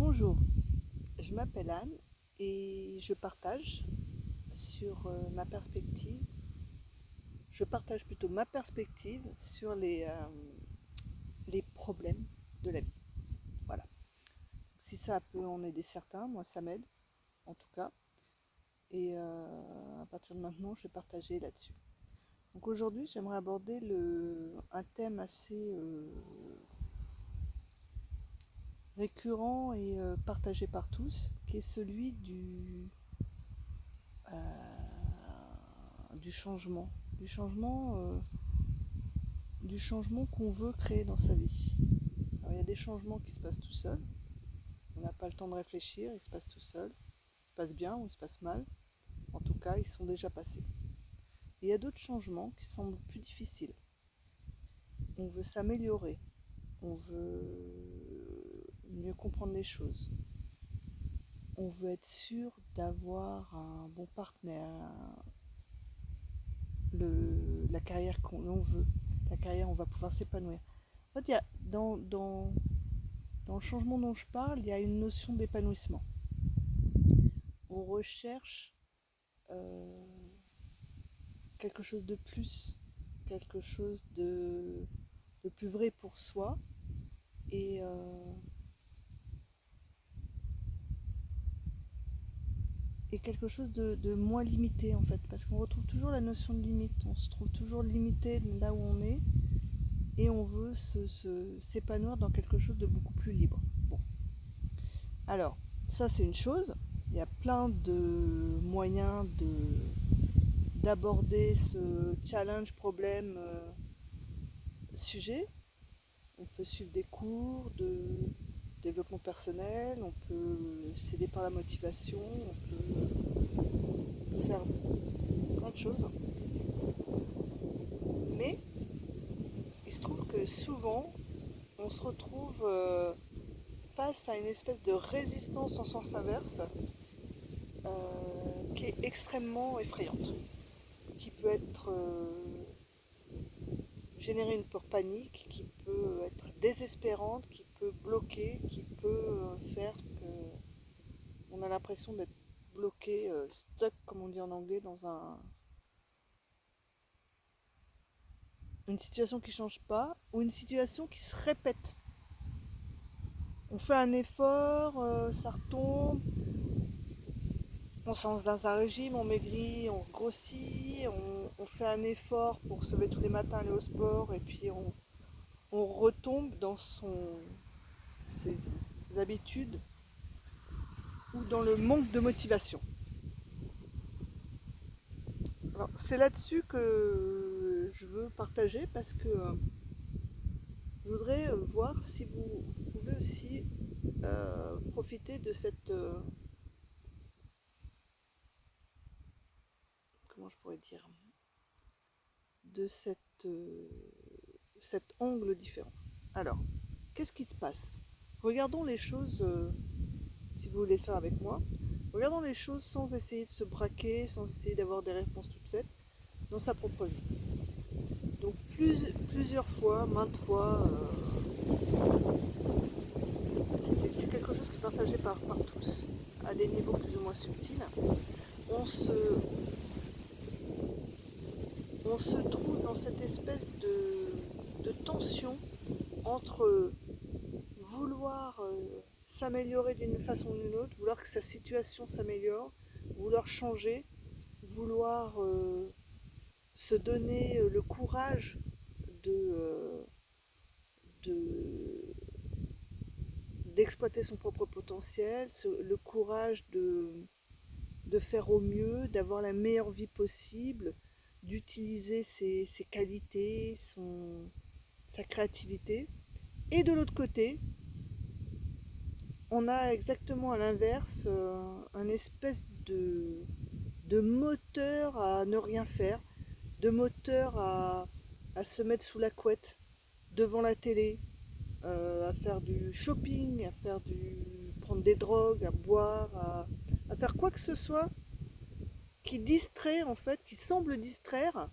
Bonjour, je m'appelle Anne et je partage sur ma perspective, je partage plutôt ma perspective sur les problèmes de la vie. Voilà. Si ça peut en aider certains, moi ça m'aide en tout cas. Et à partir de maintenant, je vais partager là-dessus. Donc aujourd'hui, j'aimerais aborder un thème assez récurrent et partagé par tous, qui est celui du changement, du changement, du changement qu'on veut créer dans sa vie. Alors, il y a des changements qui se passent tout seuls, on n'a pas le temps de réfléchir, ils se passent tout seuls, ils se passent bien ou ils se passent mal, en tout cas ils sont déjà passés. Et il y a d'autres changements qui semblent plus difficiles. On veut s'améliorer, on veut mieux comprendre les choses, on veut être sûr d'avoir un bon partenaire, la carrière qu'on veut, la carrière où on va pouvoir s'épanouir. En fait, il y a, dans le changement dont je parle, il y a une notion d'épanouissement. On recherche euh, quelque chose de plus, quelque chose de plus vrai pour soi et, euh, et quelque chose de moins limité en fait, parce qu'on retrouve toujours la notion de limite, on se trouve toujours limité là où on est et on veut s'épanouir dans quelque chose de beaucoup plus libre. Bon, alors ça c'est une chose, il y a plein de moyens d'aborder ce challenge, problème, sujet. On peut suivre des cours de développement personnel, on peut s'aider par la motivation, on peut faire plein de choses. Mais il se trouve que souvent, on se retrouve face à une espèce de résistance en sens inverse qui est extrêmement effrayante, qui peut être générer une peur panique, qui peut être désespérante, qui peut bloquer, qui peut faire qu'on a l'impression d'être bloqué, stuck comme on dit en anglais, dans une situation qui ne change pas ou une situation qui se répète. On fait un effort, ça retombe, on se lance dans un régime, on maigrit, on grossit, on fait un effort pour se lever tous les matins, aller au sport, et puis on retombe dans ses habitudes ou dans le manque de motivation. Alors, c'est là-dessus que je veux partager parce que je voudrais voir si vous pouvez aussi profiter de comment je pourrais dire, de cet angle différent. Alors, qu'est-ce qui se passe? Regardons les choses, si vous voulez le faire avec moi, regardons les choses sans essayer de se braquer, sans essayer d'avoir des réponses toutes faites dans sa propre vie. Donc plusieurs fois, maintes fois, c'est quelque chose qui est partagé par tous, à des niveaux plus ou moins subtils. On se, on se trouve dans cette espèce de tension entre vouloir s'améliorer d'une façon ou d'une autre, vouloir que sa situation s'améliore, vouloir changer, vouloir se donner le courage de, de, d'exploiter son propre potentiel, le courage de faire au mieux, d'avoir la meilleure vie possible, d'utiliser ses qualités, sa créativité. Et de l'autre côté, on a exactement à l'inverse un espèce de moteur à ne rien faire, de moteur à se mettre sous la couette, devant la télé, à faire du shopping, prendre des drogues, à boire, à faire quoi que ce soit qui distrait en fait, qui semble distraire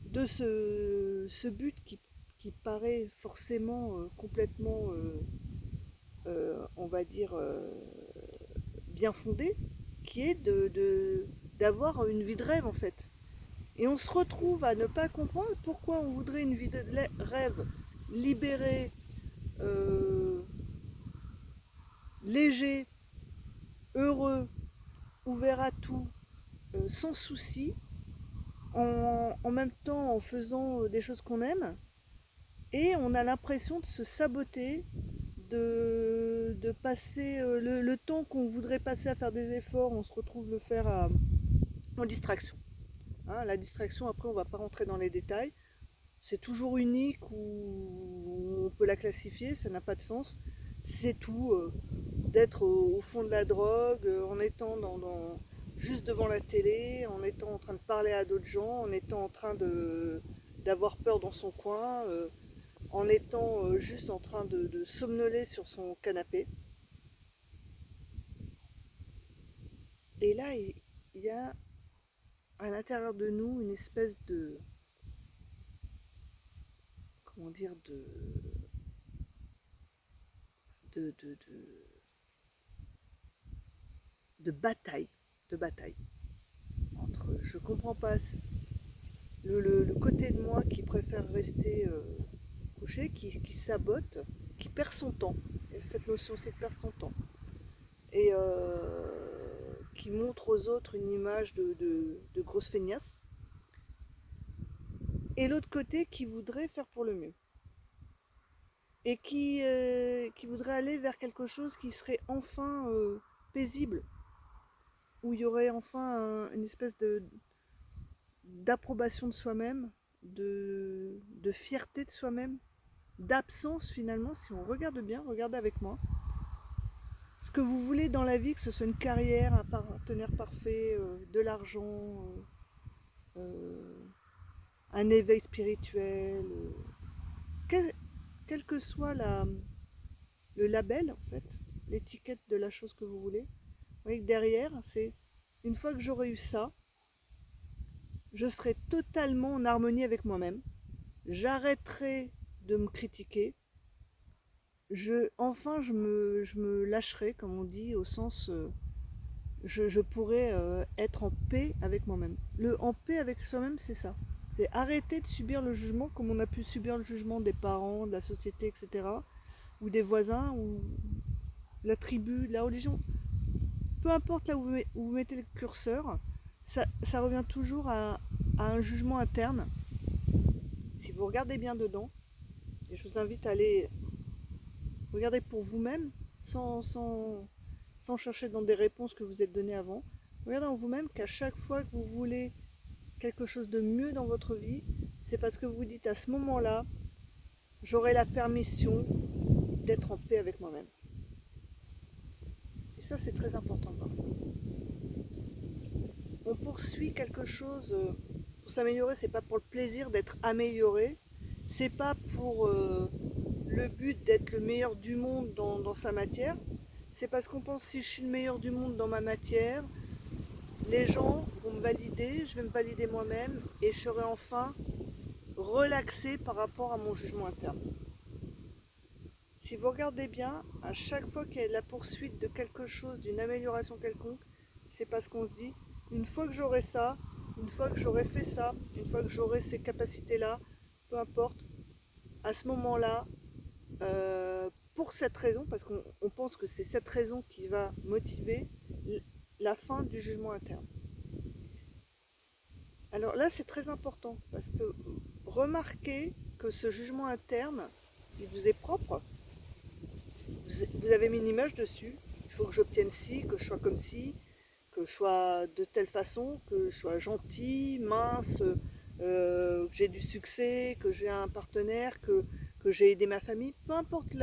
de ce but qui paraît forcément complètement, on va dire, bien fondée, qui est d'avoir une vie de rêve en fait. Et on se retrouve à ne pas comprendre pourquoi on voudrait une vie de rêve libérée, léger, heureux, ouvert à tout, sans souci, en même temps en faisant des choses qu'on aime. Et on a l'impression de se saboter, de passer le temps qu'on voudrait passer à faire des efforts, on se retrouve le faire en distraction. Hein, la distraction, après, on ne va pas rentrer dans les détails. C'est toujours unique ou on peut la classifier, ça n'a pas de sens. C'est tout, d'être au fond de la drogue, en étant juste devant la télé, en étant en train de parler à d'autres gens, en étant en train d'avoir peur dans son coin, en étant juste en train de somnoler sur son canapé. Et là, il y a à l'intérieur de nous une espèce de, comment dire, de, de, de, de bataille, de bataille entre, je comprends pas, le côté de moi qui préfère rester couché, qui sabote, qui perd son temps. Et cette notion, c'est de perdre son temps. Et qui montre aux autres une image de grosse feignasse. Et l'autre côté qui voudrait faire pour le mieux. Et qui voudrait aller vers quelque chose qui serait enfin paisible. Où il y aurait enfin une espèce d'approbation de soi-même, de fierté de soi-même, d'absence finalement, si on regarde bien, regardez avec moi. Ce que vous voulez dans la vie, que ce soit une carrière, un partenaire parfait, de l'argent, un éveil spirituel, quel que soit le label en fait, l'étiquette de la chose que vous voulez, vous voyez que derrière, c'est une fois que j'aurai eu ça, je serai totalement en harmonie avec moi-même, j'arrêterai de me critiquer, enfin je me lâcherai, comme on dit, au sens je pourrais être en paix avec moi-même. Le en paix avec soi-même, c'est ça. C'est arrêter de subir le jugement comme on a pu subir le jugement des parents, de la société, etc. Ou des voisins, ou la tribu, de la religion. Peu importe là où vous mettez le curseur, ça revient toujours à un jugement interne. Si vous regardez bien dedans, et je vous invite à aller regarder pour vous-même, sans chercher dans des réponses que vous êtes données avant, regardez en vous-même qu'à chaque fois que vous voulez quelque chose de mieux dans votre vie, c'est parce que vous dites à ce moment-là, j'aurai la permission d'être en paix avec moi-même. Et ça, c'est très important de voir ça. On poursuit quelque chose pour s'améliorer, c'est pas pour le plaisir d'être amélioré, c'est pas pour le but d'être le meilleur du monde dans sa matière, c'est parce qu'on pense si je suis le meilleur du monde dans ma matière, les gens vont me valider, je vais me valider moi-même et je serai enfin relaxé par rapport à mon jugement interne. Si vous regardez bien, à chaque fois qu'il y a la poursuite de quelque chose, d'une amélioration quelconque, c'est parce qu'on se dit, une fois que j'aurai ça, une fois que j'aurai fait ça, une fois que j'aurai ces capacités-là, peu importe, à ce moment-là, pour cette raison, parce qu'on pense que c'est cette raison qui va motiver la fin du jugement interne. Alors là, c'est très important, parce que remarquez que ce jugement interne, il vous est propre. Vous avez mis une image dessus, il faut que j'obtienne ci, que je sois comme ci, que je sois de telle façon, que je sois gentil, mince, que j'ai du succès, que j'ai un partenaire, que j'ai aidé ma famille, peu importe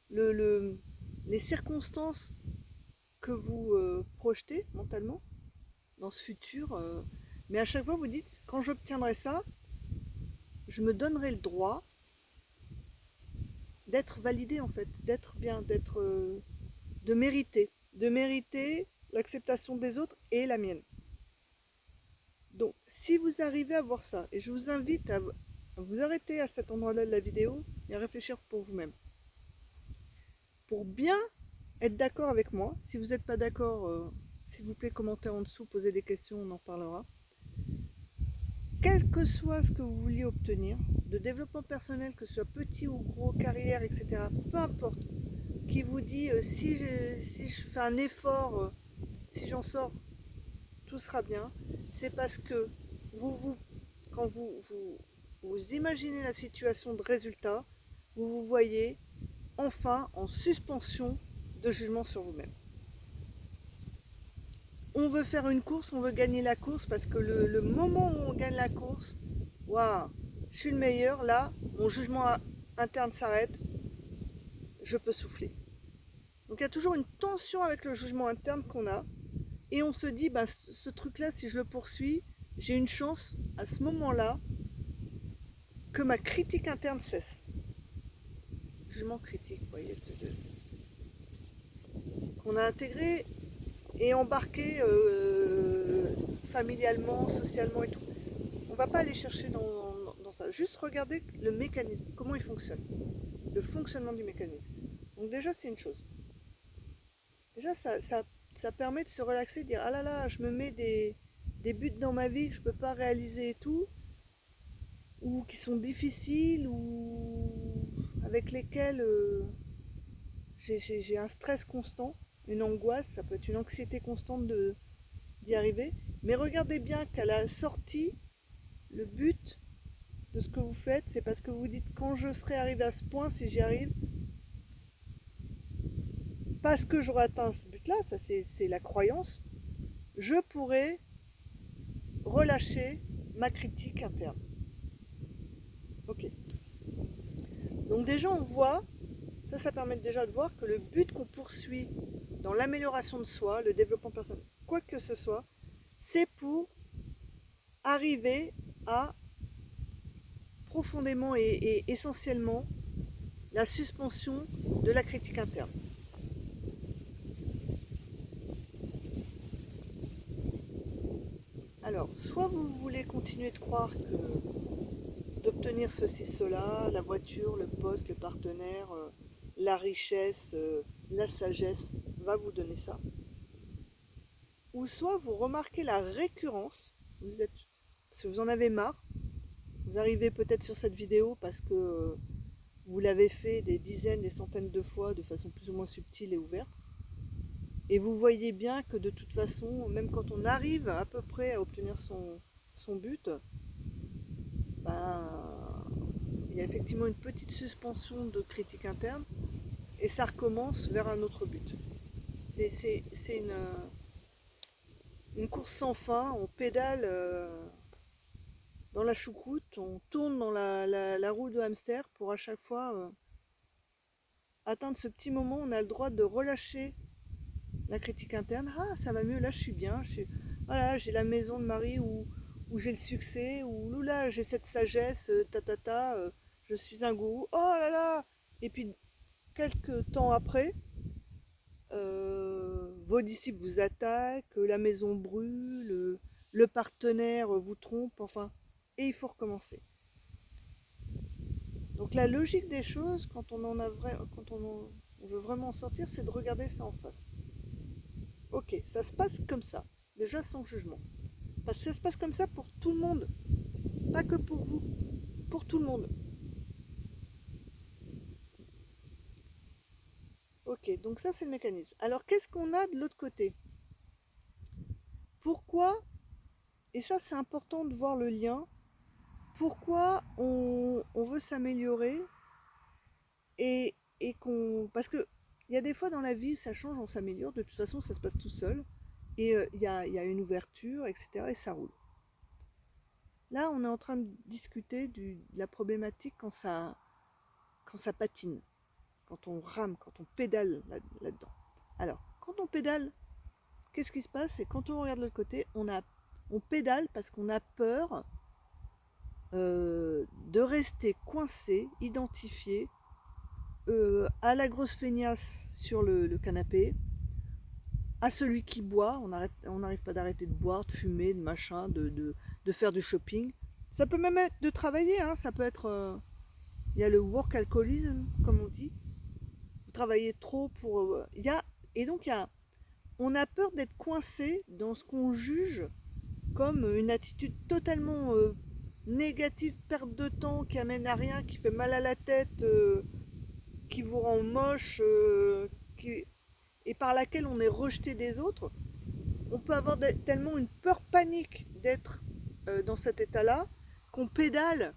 les circonstances que vous projetez mentalement dans ce futur, mais à chaque fois vous dites, quand j'obtiendrai ça, je me donnerai le droit d'être validé en fait, d'être bien, de mériter l'acceptation des autres et la mienne. Donc si vous arrivez à voir ça, et je vous invite à vous arrêter à cet endroit-là de la vidéo et à réfléchir pour vous-même. Pour bien être d'accord avec moi. Si vous n'êtes pas d'accord, s'il vous plaît, commentez en dessous, posez des questions, on en parlera. Quel que soit ce que vous vouliez obtenir, de développement personnel, que ce soit petit ou gros, carrière, etc., peu importe, qui vous dit si je fais un effort, si j'en sors, tout sera bien, c'est parce que quand vous imaginez la situation de résultat, vous vous voyez enfin en suspension de jugement sur vous-même. On veut faire une course, on veut gagner la course parce que le moment où on gagne la course, waouh, je suis le meilleur, là, mon jugement interne s'arrête, je peux souffler. Donc il y a toujours une tension avec le jugement interne qu'on a et on se dit, bah, ce truc-là, si je le poursuis, j'ai une chance à ce moment-là que ma critique interne cesse. Jugement critique, vous voyez, qu'on a intégré et embarqué familialement, socialement et tout. On ne va pas aller chercher dans ça. Juste regarder le mécanisme, comment il fonctionne, le fonctionnement du mécanisme. Donc déjà, c'est une chose. Déjà, ça permet de se relaxer, de dire ah là là, je me mets des buts dans ma vie que je ne peux pas réaliser et tout, ou qui sont difficiles, ou avec lesquels j'ai un stress constant, une angoisse, ça peut être une anxiété constante d'y arriver. Mais regardez bien qu'à la sortie, le but de ce que vous faites, c'est parce que vous dites quand je serai arrivé à ce point, si j'y arrive, parce que j'aurai atteint ce but-là, ça c'est la croyance, je pourrai relâcher ma critique interne. Ok. Donc déjà on voit, ça permet déjà de voir que le but qu'on poursuit dans l'amélioration de soi, le développement personnel, quoi que ce soit, c'est pour arriver à profondément et essentiellement la suspension de la critique interne. Alors, soit vous voulez continuer de croire que d'obtenir ceci, cela, la voiture, le poste, le partenaire, la richesse, la sagesse va vous donner ça. Ou soit vous remarquez la récurrence, si vous en avez marre, vous arrivez peut-être sur cette vidéo parce que vous l'avez fait des dizaines, des centaines de fois de façon plus ou moins subtile et ouverte. Et vous voyez bien que de toute façon, même quand on arrive à peu près à obtenir son but, ben, il y a effectivement une petite suspension de critique interne et ça recommence vers un autre but. C'est une course sans fin, on pédale dans la choucroute, on tourne dans la roue de hamster pour à chaque fois atteindre ce petit moment où on a le droit de relâcher la critique interne. Ah, ça va mieux, là je suis bien, voilà, j'ai la maison de Marie où j'ai le succès, ou là j'ai cette sagesse, je suis un gourou, oh là là. Et puis quelques temps après, vos disciples vous attaquent, la maison brûle, le partenaire vous trompe, enfin, et il faut recommencer. Donc la logique des choses, quand on veut vraiment en sortir, c'est de regarder ça en face. Ok, ça se passe comme ça, déjà sans jugement. Parce que ça se passe comme ça pour tout le monde, pas que pour vous, pour tout le monde. Ok, donc ça c'est le mécanisme. Alors qu'est-ce qu'on a de l'autre côté? Pourquoi, et ça c'est important de voir le lien, pourquoi on veut s'améliorer et qu'on... Parce que il y a des fois dans la vie, ça change, on s'améliore, de toute façon ça se passe tout seul, et il y a une ouverture, etc. et ça roule. Là, on est en train de discuter de la problématique quand ça patine, quand on rame, quand on pédale là-dedans. Alors, quand on pédale, qu'est-ce qui se passe? C'est quand on regarde de l'autre côté, on pédale parce qu'on a peur de rester coincé, identifié à la grosse feignasse sur le canapé, à celui qui boit, on n'arrive pas d'arrêter de boire, de fumer, de machin, de faire du shopping. Ça peut même être de travailler, hein, ça peut être... il y a le work alcoholism, comme on dit. Vous travaillez trop pour... il y a Et donc on a peur d'être coincé dans ce qu'on juge comme une attitude totalement négative, perte de temps, qui amène à rien, qui fait mal à la tête, qui vous rend moche, et par laquelle on est rejeté des autres. On peut avoir tellement une peur panique d'être dans cet état-là qu'on pédale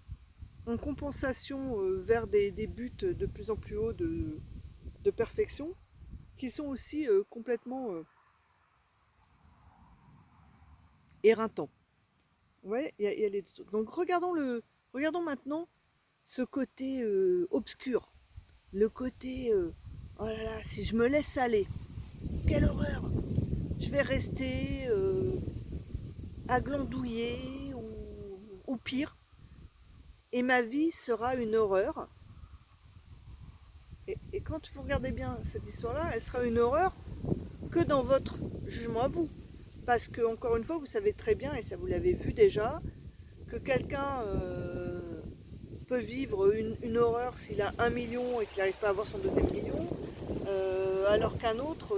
en compensation vers des buts de plus en plus hauts de perfection, qui sont aussi complètement éreintants. Ouais, il y a les deux. Donc regardons maintenant ce côté obscur, le côté oh là là, si je me laisse aller, quelle horreur! Je vais rester aglandouillé ou pire, et ma vie sera une horreur. Et quand vous regardez bien cette histoire-là, elle sera une horreur que dans votre jugement à vous. Parce que, encore une fois, vous savez très bien, et ça vous l'avez vu déjà, que quelqu'un peut vivre une horreur s'il a 1 million et qu'il n'arrive pas à avoir son deuxième million, alors qu'un autre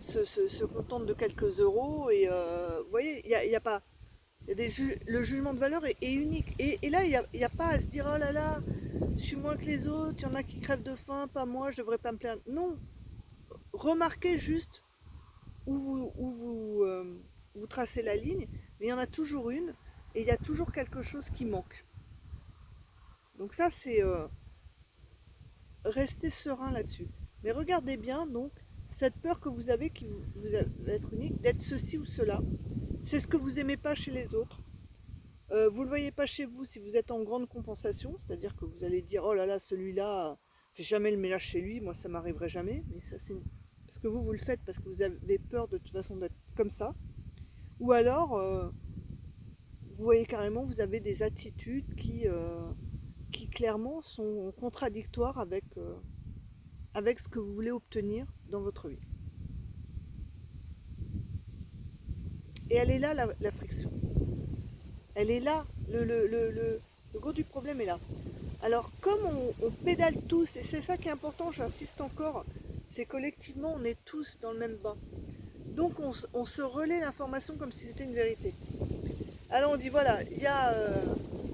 se contente de quelques euros. Et vous voyez, il y a pas. Le jugement de valeur est unique. Et là, il n'y a pas à se dire oh là là, je suis moins que les autres, il y en a qui crèvent de faim, pas moi, je devrais pas me plaindre. Non, remarquez juste où vous tracez la ligne, mais il y en a toujours une, et il y a toujours quelque chose qui manque. Donc ça, c'est rester serein là-dessus. Mais regardez bien, donc, cette peur que vous avez, qui vous va être unique, d'être ceci ou cela, c'est ce que vous aimez pas chez les autres. Vous ne le voyez pas chez vous si vous êtes en grande compensation, c'est-à-dire que vous allez dire oh là là, celui-là fait jamais le ménage chez lui, moi ça m'arriverait jamais, mais ça c'est parce que vous le faites parce que vous avez peur de toute façon d'être comme ça. Ou alors vous voyez carrément, vous avez des attitudes qui clairement sont contradictoires avec ce que vous voulez obtenir dans votre vie. Et elle est là la friction. Elle est là, le gros du problème est là. Alors comme on pédale tous, et c'est ça qui est important, j'insiste encore, c'est collectivement on est tous dans le même bain. Donc on se relaie l'information comme si c'était une vérité. Alors on dit voilà, il y a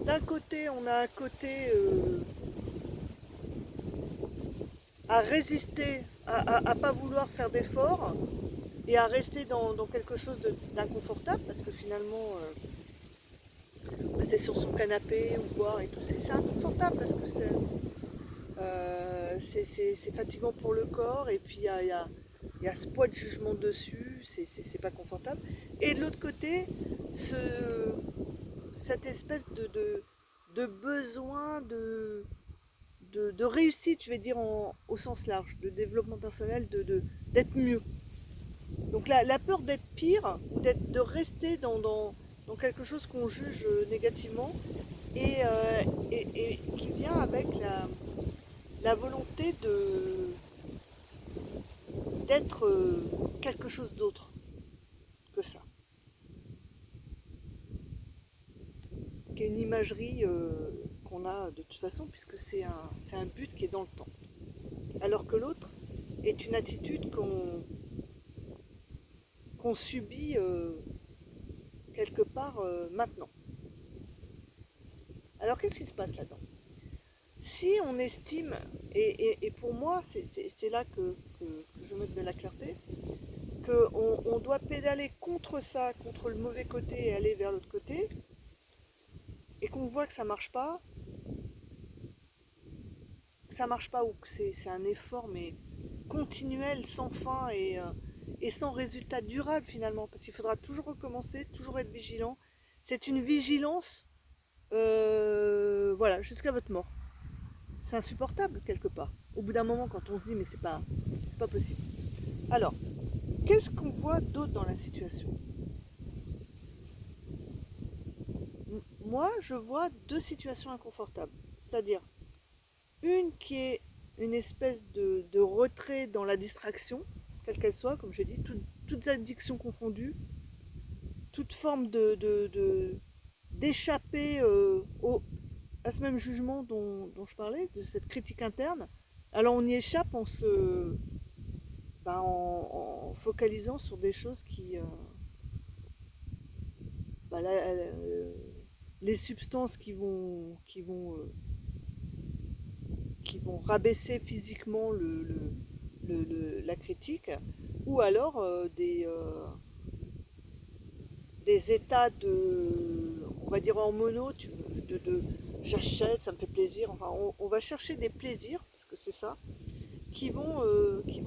d'un côté on a un côté à résister, à pas vouloir faire d'efforts et à rester dans quelque chose d'inconfortable parce que finalement c'est sur son canapé ou boire et tout, c'est inconfortable parce que c'est fatigant pour le corps et puis il y a ce poids de jugement dessus, c'est pas confortable. Et de l'autre côté, cette espèce de besoin de réussite, je vais dire au sens large, de développement personnel, d'être mieux. Donc la peur d'être pire, de rester dans quelque chose qu'on juge négativement et qui vient avec la volonté d'être quelque chose d'autre que ça. Qui est une imagerie qu'on a de toute façon puisque c'est un but qui est dans le temps. Alors que l'autre est une attitude qu'on subit quelque part maintenant. Alors qu'est-ce qui se passe là-dedans? Si on estime, et pour moi c'est là que je mets de la clarté, qu'on doit pédaler contre ça, contre le mauvais côté et aller vers l'autre côté, et qu'on voit que ça marche pas ou que c'est un effort mais continuel, sans fin et sans résultat durable finalement, parce qu'il faudra toujours recommencer, toujours être vigilant. C'est une vigilance, voilà, jusqu'à votre mort. C'est insupportable quelque part. Au bout d'un moment, quand on se dit mais c'est pas possible. Alors, qu'est-ce qu'on voit d'autre dans la situation? Moi, je vois deux situations inconfortables. C'est-à-dire, une qui est une espèce de retrait dans la distraction, quelle qu'elle soit, comme j'ai dit, toutes addictions confondues, toute forme d'échapper à ce même jugement dont je parlais, de cette critique interne. Alors on y échappe en focalisant sur des choses qui, bah, les substances qui vont rabaisser physiquement la critique, ou alors des états on va dire en mono, j'achète, ça me fait plaisir, enfin on va chercher des plaisirs, parce que c'est ça, qui vont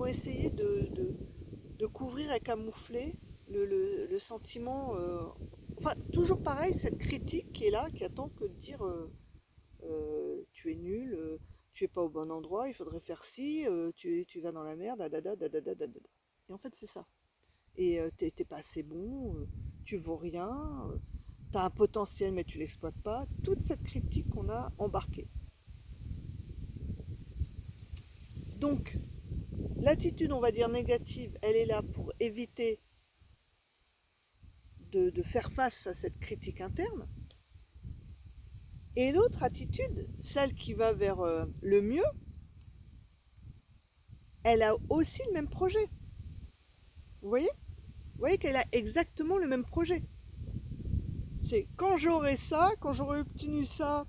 essayer de couvrir et camoufler le sentiment, enfin toujours pareil, cette critique qui est là, qui attend que de dire tu es nul, tu es pas au bon endroit, il faudrait faire ci, tu vas dans la merde, et en fait c'est ça. Et t'es pas assez bon, tu vaux rien, t'as un potentiel mais tu l'exploites pas. Toute cette critique qu'on a embarquée. Donc, l'attitude, on va dire négative, elle est là pour éviter de faire face à cette critique interne. Et l'autre attitude, celle qui va vers le mieux, elle a aussi le même projet. Vous voyez? Vous voyez qu'elle a exactement le même projet. C'est quand j'aurai ça, quand j'aurai obtenu ça,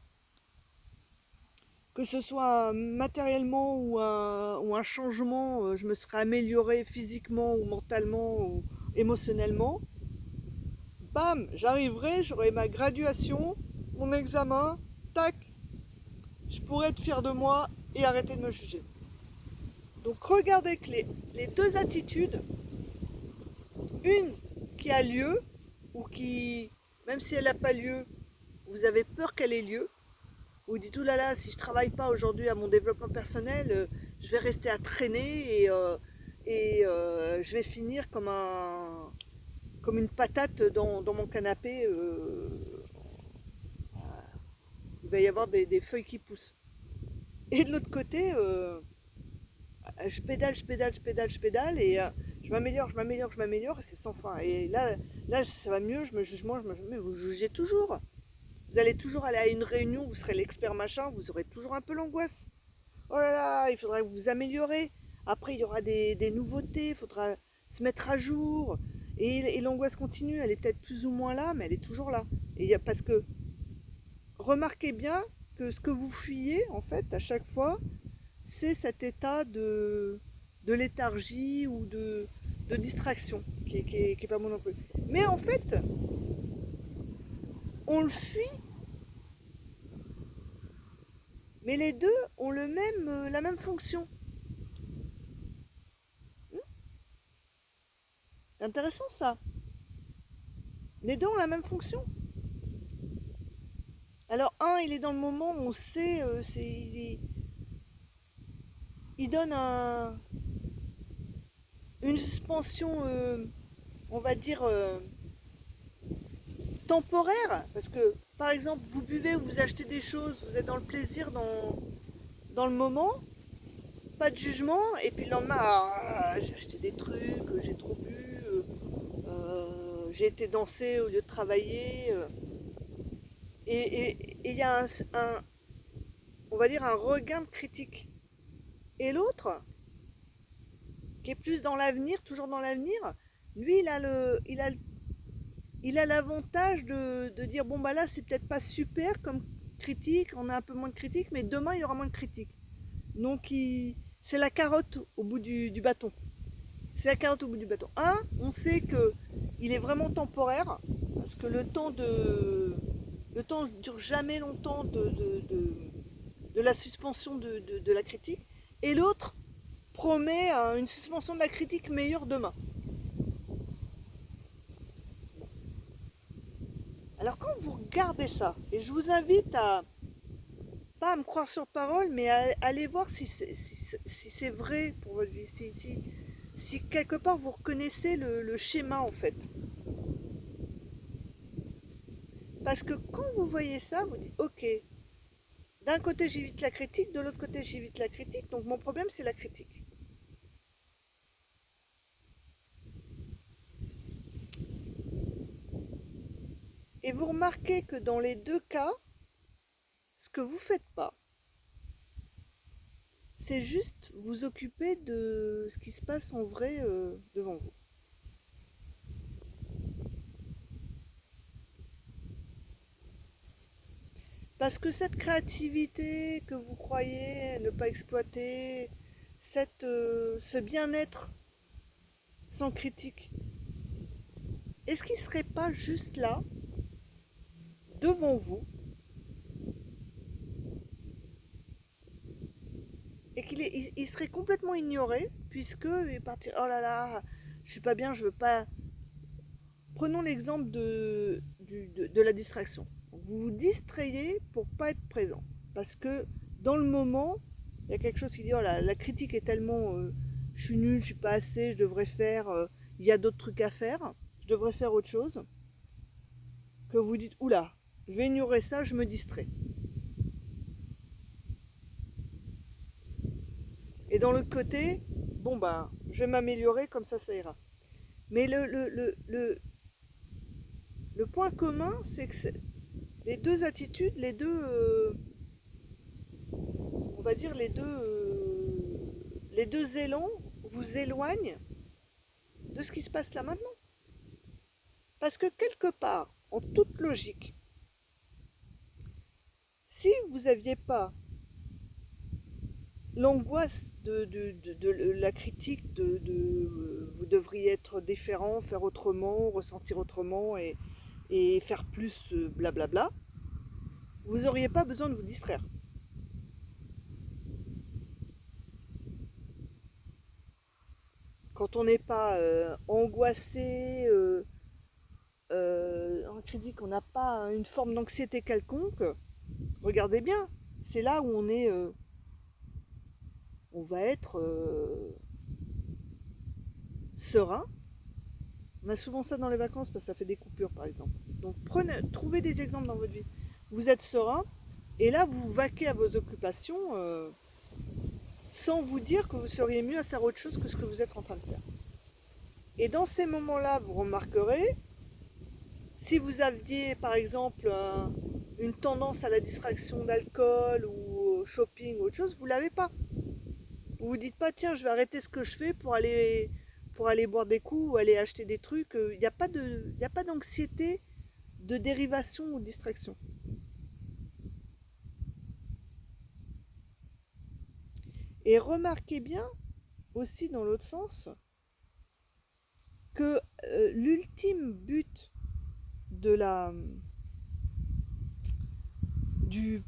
que ce soit matériellement ou un changement, je me serai amélioré physiquement ou mentalement ou émotionnellement, bam, j'arriverai, j'aurai ma graduation, mon examen, tac, je pourrai être fier de moi et arrêter de me juger. Donc regardez que les deux attitudes, une qui a lieu, ou qui, même si elle n'a pas lieu, vous avez peur qu'elle ait lieu, vous dites oulala, si je ne travaille pas aujourd'hui à mon développement personnel, je vais rester à traîner et je vais finir comme une patate dans mon canapé. Il va y avoir des feuilles qui poussent. Et de l'autre côté, je pédale, je pédale, je pédale, je pédale et je m'améliore, je m'améliore, je m'améliore et c'est sans fin. Et là, ça va mieux, je me juge moins, mais vous jugez toujours. Vous allez toujours aller à une réunion, vous serez l'expert machin, vous aurez toujours un peu l'angoisse. Oh là là, il faudra que vous améliorez. Après, il y aura des nouveautés, il faudra se mettre à jour. Et l'angoisse continue, elle est peut-être plus ou moins là, mais elle est toujours là. Parce que remarquez bien que ce que vous fuyez, en fait, à chaque fois, c'est cet état de léthargie ou de distraction, qui est pas bon non plus. Mais en fait, on le fuit, mais les deux ont la même fonction. C'est intéressant ça. Les deux ont la même fonction. Alors un, il est dans le moment où on sait, il donne une suspension, on va dire, temporaire. Parce que, par exemple, vous buvez ou vous achetez des choses, vous êtes dans le plaisir, dans le moment, pas de jugement, et puis le lendemain, j'ai acheté des trucs, j'ai trop bu, j'ai été danser au lieu de travailler. Et il y a on va dire, un regain de critique. Et l'autre, qui est plus dans l'avenir, toujours dans l'avenir, lui, il a l'avantage de dire, bon bah là, c'est peut-être pas super comme critique, on a un peu moins de critiques, mais demain, il y aura moins de critiques. Donc, c'est la carotte au bout du bâton. C'est la carotte au bout du bâton. On sait que il est vraiment temporaire, parce que le temps ne dure jamais longtemps de la suspension de la critique. Et l'autre promet une suspension de la critique meilleure demain. Alors quand vous regardez ça, et je vous invite à pas à me croire sur parole, mais à aller voir si c'est vrai pour votre vie, si quelque part vous reconnaissez le schéma en fait. Parce que quand vous voyez ça, vous dites ok, d'un côté j'évite la critique, de l'autre côté j'évite la critique, donc mon problème c'est la critique. Et vous remarquez que dans les deux cas, ce que vous ne faites pas, c'est juste vous occuper de ce qui se passe en vrai devant vous. Parce que cette créativité que vous croyez ne pas exploiter, ce bien-être sans critique, est-ce qu'il ne serait pas juste là, devant vous, et il serait complètement ignoré, puisque il est parti, oh là là, je suis pas bien, je veux pas. Prenons l'exemple de la distraction. Vous vous distrayez pour pas être présent. Parce que dans le moment, il y a quelque chose qui dit, oh là, la critique est tellement, je suis nul, je suis pas assez, je devrais faire, il y a d'autres trucs à faire, je devrais faire autre chose, que vous dites, oula, je vais ignorer ça, je me distrais. Et dans l'autre côté, bon ben, je vais m'améliorer, comme ça ira. Mais le point commun, c'est que les deux attitudes, on va dire les deux élans vous éloignent de ce qui se passe là maintenant. Parce que quelque part, en toute logique, si vous n'aviez pas l'angoisse de la critique, vous devriez être différent, faire autrement, ressentir autrement et faire plus blablabla, vous n'auriez pas besoin de vous distraire. Quand on n'est pas angoissé, en critique, on n'a pas une forme d'anxiété quelconque, regardez bien, c'est là où on va être serein. On a souvent ça dans les vacances parce que ça fait des coupures par exemple. Donc trouvez des exemples dans votre vie. Vous êtes serein et là vous vaquez à vos occupations sans vous dire que vous seriez mieux à faire autre chose que ce que vous êtes en train de faire. Et dans ces moments-là, vous remarquerez, si vous aviez par exemple une tendance à la distraction d'alcool ou au shopping ou autre chose, vous ne l'avez pas. Vous vous dites pas, tiens, je vais arrêter ce que je fais pour aller boire des coups ou aller acheter des trucs. Il n'y a pas d'anxiété de dérivation ou de distraction. Et remarquez bien aussi dans l'autre sens que l'ultime but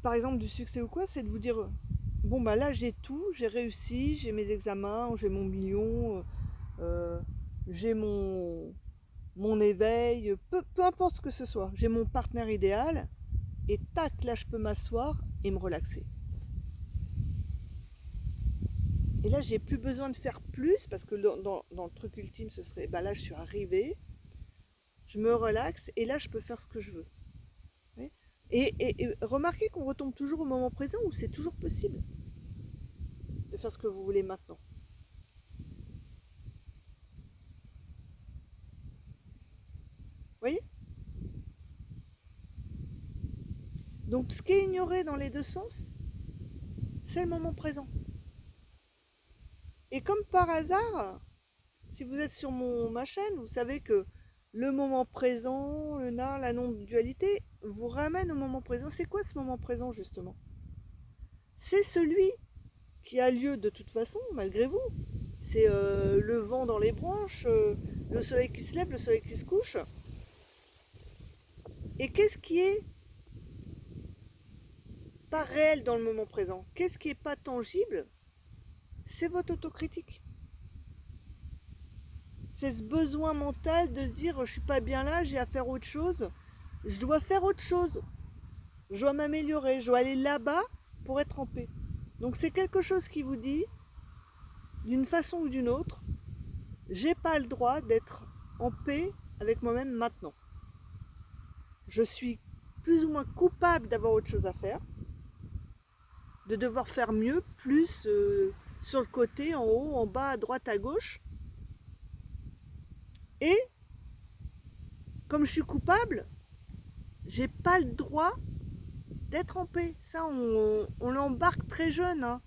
par exemple du succès ou quoi, c'est de vous dire bon bah là j'ai tout, j'ai réussi, j'ai mes examens, j'ai mon million, j'ai mon éveil, peu importe ce que ce soit, j'ai mon partenaire idéal, et tac, là je peux m'asseoir et me relaxer. Et là j'ai plus besoin de faire plus, parce que dans le truc ultime ce serait, bah là je suis arrivée, je me relaxe, et là je peux faire ce que je veux. Et remarquez qu'on retombe toujours au moment présent où c'est toujours possible de faire ce que vous voulez maintenant. Vous voyez ? Donc ce qui est ignoré dans les deux sens, c'est le moment présent. Et comme par hasard, si vous êtes sur ma chaîne, vous savez que le moment présent, la non-dualité, vous ramène au moment présent. C'est quoi ce moment présent justement ? C'est celui qui a lieu de toute façon, malgré vous. C'est le vent dans les branches, le soleil qui se lève, le soleil qui se couche. Et qu'est-ce qui est pas réel dans le moment présent ? Qu'est-ce qui est pas tangible ? C'est votre autocritique. C'est ce besoin mental de se dire je suis pas bien là, j'ai à faire autre chose, je dois faire autre chose, je dois m'améliorer, je dois aller là-bas pour être en paix. Donc c'est quelque chose qui vous dit, d'une façon ou d'une autre, j'ai pas le droit d'être en paix avec moi-même maintenant. Je suis plus ou moins coupable d'avoir autre chose à faire, de devoir faire mieux, plus sur le côté, en haut, en bas, à droite, à gauche. Et comme je suis coupable, j'ai pas le droit d'être en paix. Ça, on l'embarque très jeune. Hein.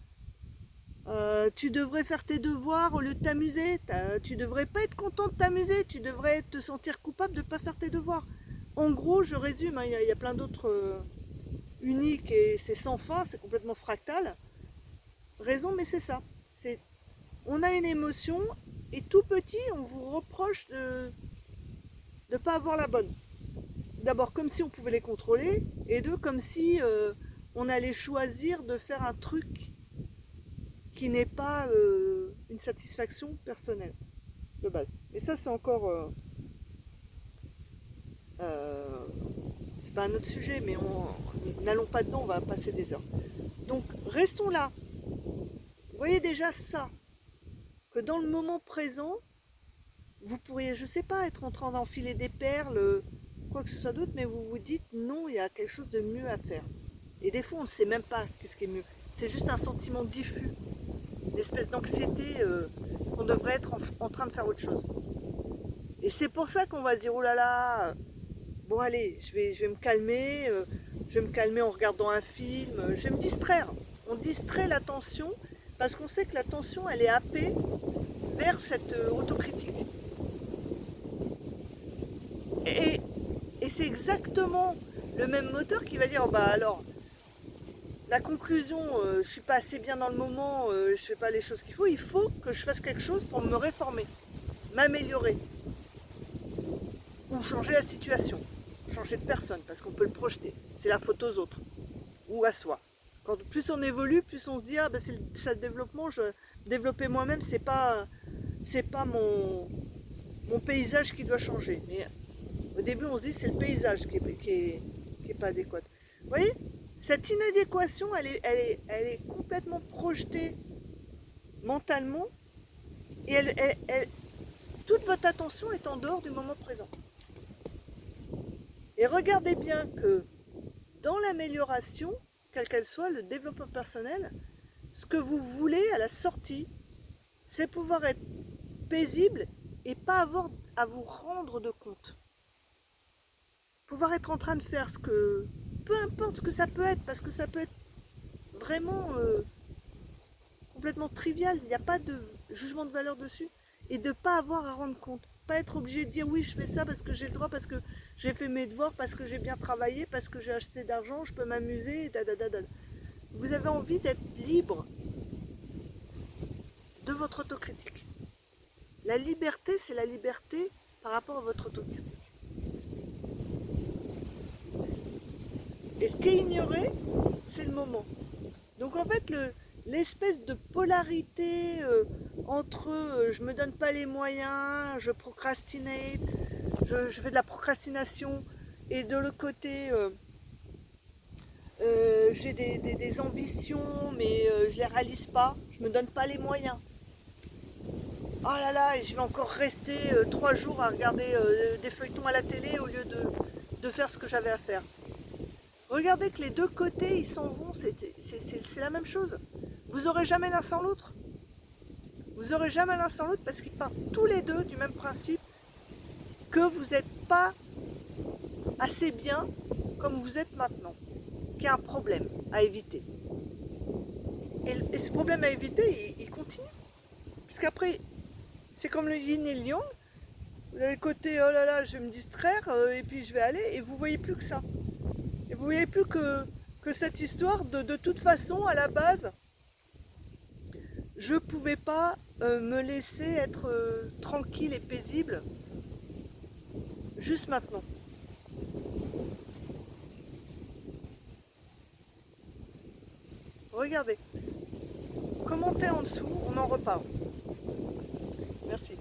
Tu devrais faire tes devoirs au lieu de t'amuser. Tu devrais pas être content de t'amuser. Tu devrais te sentir coupable de ne pas faire tes devoirs. En gros, je résume, hein, il y a plein d'autres uniques et c'est sans fin, c'est complètement fractal. Raison, mais c'est ça. On a une émotion et tout petit, on vous reproche de ne pas avoir la bonne. D'abord, comme si on pouvait les contrôler, et deux, comme si on allait choisir de faire un truc qui n'est pas une satisfaction personnelle de base. Et ça, c'est encore... c'est pas un autre sujet, mais n'allons pas dedans, on va passer des heures. Donc, restons là. Vous voyez déjà ça, que dans le moment présent, vous pourriez, je sais pas, être en train d'enfiler des perles, quoi que ce soit d'autre, mais vous vous dites non, il y a quelque chose de mieux à faire. Et des fois, on ne sait même pas qu'est-ce qui est mieux. C'est juste un sentiment diffus, une espèce d'anxiété qu'on devrait être en train de faire autre chose. Et c'est pour ça qu'on va se dire, oh là là, bon allez, je vais me calmer, je vais me calmer en regardant un film, je vais me distraire. On distrait l'attention parce qu'on sait que l'attention, elle est happée vers cette autocritique. Et c'est exactement le même moteur qui va dire, bah alors, la conclusion, je suis pas assez bien dans le moment, je fais pas les choses qu'il faut que je fasse quelque chose pour me réformer, m'améliorer, ou changer la situation, changer de personne, parce qu'on peut le projeter, c'est la faute aux autres, ou à soi. Quand plus on évolue, plus on se dit, ah ben c'est ça le développement, développer moi-même, c'est pas mon paysage qui doit changer. Mais au début, on se dit c'est le paysage qui est pas adéquat. Vous voyez, cette inadéquation, elle est complètement projetée mentalement et toute votre attention est en dehors du moment présent. Et regardez bien que dans l'amélioration, quelle qu'elle soit, le développement personnel, ce que vous voulez à la sortie, c'est pouvoir être paisible et pas avoir à vous rendre de compte. Pouvoir être en train de faire ce que, peu importe ce que ça peut être, parce que ça peut être vraiment complètement trivial, il n'y a pas de jugement de valeur dessus, et de ne pas avoir à rendre compte. Pas être obligé de dire oui je fais ça parce que j'ai le droit, parce que j'ai fait mes devoirs, parce que j'ai bien travaillé, parce que j'ai acheté d'argent, je peux m'amuser, Vous avez envie d'être libre de votre autocritique. La liberté, c'est la liberté par rapport à votre autocritique. Et ce qui est ignoré, c'est le moment. Donc en fait, l'espèce de polarité entre je me donne pas les moyens, je procrastinate, je fais de la procrastination, et de l'autre côté, j'ai des ambitions, mais je les réalise pas, je me donne pas les moyens. Oh là là, et je vais encore rester 3 jours à regarder des feuilletons à la télé au lieu de faire ce que j'avais à faire. Regardez que les deux côtés, ils s'en vont, c'est la même chose. Vous n'aurez jamais l'un sans l'autre. Vous n'aurez jamais l'un sans l'autre parce qu'ils partent tous les deux du même principe, que vous n'êtes pas assez bien comme vous êtes maintenant, qu'il y a un problème à éviter. Et ce problème à éviter, il continue. Puisqu'après, c'est comme le yin et le yang. Vous avez le côté, oh là là, je vais me distraire, et puis je vais aller, et vous voyez plus que ça. Et vous voyez plus que cette histoire de toute façon, à la base, je ne pouvais pas me laisser être tranquille et paisible juste maintenant. Regardez, commentez en dessous, on en reparle. Merci.